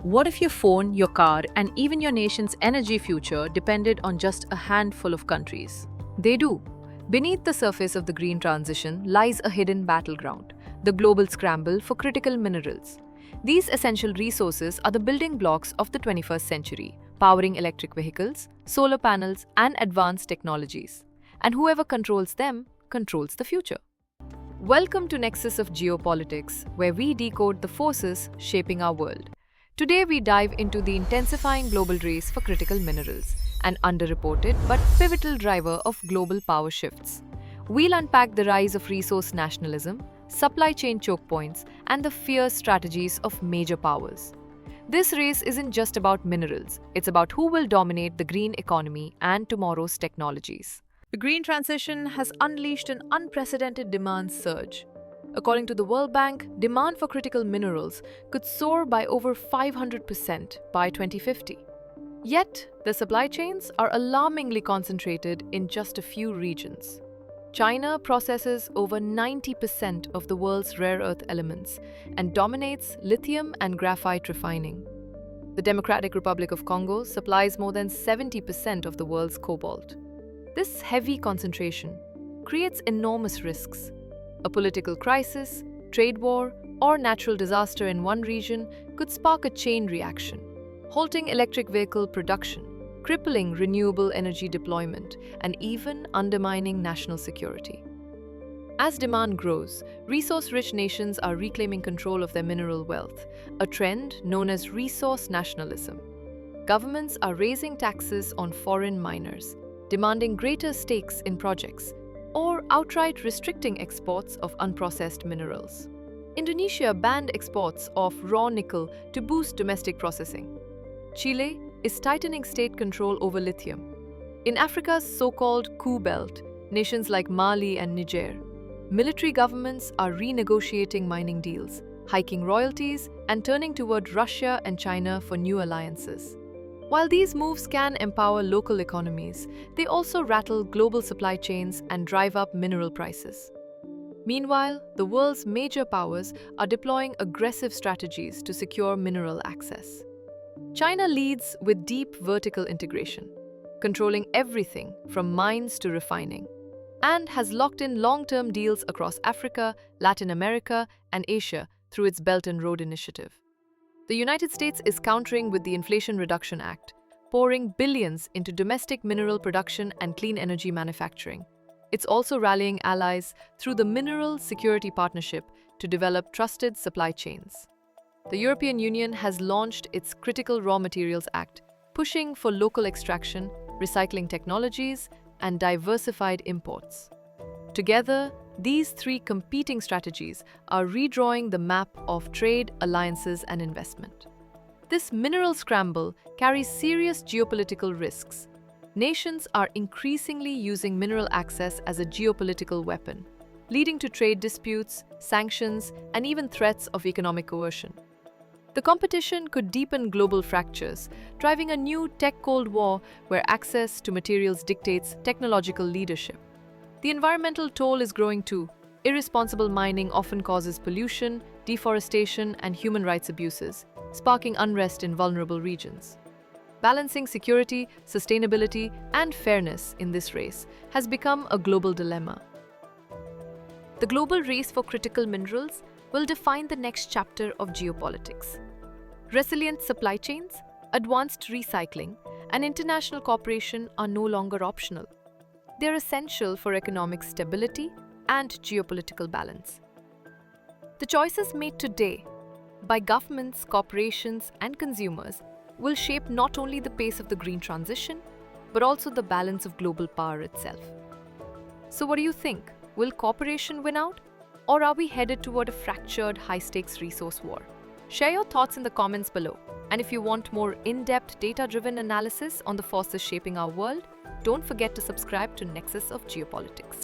What if your phone, your car, and even your nation's energy future depended on just a handful of countries? They do. Beneath the surface of the green transition lies a hidden battleground, the global scramble for critical minerals. These essential resources are the building blocks of the 21st century, powering electric vehicles, solar panels, and advanced technologies. And whoever controls them controls the future. Welcome to Nexus of Geopolitics, where we decode the forces shaping our world. Today we dive into the intensifying global race for critical minerals, an underreported but pivotal driver of global power shifts. We'll unpack the rise of resource nationalism, supply chain choke points, and the fierce strategies of major powers. This race isn't just about minerals, it's about who will dominate the green economy and tomorrow's technologies. The green transition has unleashed an unprecedented demand surge. According to the World Bank, demand for critical minerals could soar by over 500% by 2050. Yet, the supply chains are alarmingly concentrated in just a few regions. China processes over 90% of the world's rare earth elements and dominates lithium and graphite refining. The Democratic Republic of Congo supplies more than 70% of the world's cobalt. This heavy concentration creates enormous risks. A political crisis, trade war, or natural disaster in one region could spark a chain reaction, halting electric vehicle production, crippling renewable energy deployment, and even undermining national security. As demand grows, resource-rich nations are reclaiming control of their mineral wealth, a trend known as resource nationalism. Governments are raising taxes on foreign miners, demanding greater stakes in projects, or outright restricting exports of unprocessed minerals. Indonesia banned exports of raw nickel to boost domestic processing. Chile is tightening state control over lithium. In Africa's so-called Coup Belt, nations like Mali and Niger, military governments are renegotiating mining deals, hiking royalties, and turning toward Russia and China for new alliances. While these moves can empower local economies, they also rattle global supply chains and drive up mineral prices. Meanwhile, the world's major powers are deploying aggressive strategies to secure mineral access. China leads with deep vertical integration, controlling everything from mines to refining, and has locked in long-term deals across Africa, Latin America, and Asia through its Belt and Road Initiative. The United States is countering with the Inflation Reduction Act, pouring billions into domestic mineral production and clean energy manufacturing. It's also rallying allies through the Mineral Security Partnership to develop trusted supply chains. The European Union has launched its Critical Raw Materials Act, pushing for local extraction, recycling technologies, and diversified imports. Together, these three competing strategies are redrawing the map of trade, alliances, and investment. This mineral scramble carries serious geopolitical risks. Nations are increasingly using mineral access as a geopolitical weapon, leading to trade disputes, sanctions, and even threats of economic coercion. The competition could deepen global fractures, driving a new tech Cold War where access to materials dictates technological leadership. The environmental toll is growing too. Irresponsible mining often causes pollution, deforestation, and human rights abuses, sparking unrest in vulnerable regions. Balancing security, sustainability, and fairness in this race has become a global dilemma. The global race for critical minerals will define the next chapter of geopolitics. Resilient supply chains, advanced recycling, and international cooperation are no longer optional. They're essential for economic stability and geopolitical balance. The choices made today by governments, corporations, and consumers will shape not only the pace of the green transition, but also the balance of global power itself. So what do you think? Will cooperation win out? Or are we headed toward a fractured, high-stakes resource war? Share your thoughts in the comments below. And if you want more in-depth, data-driven analysis on the forces shaping our world, don't forget to subscribe to Nexus of Geopolitics.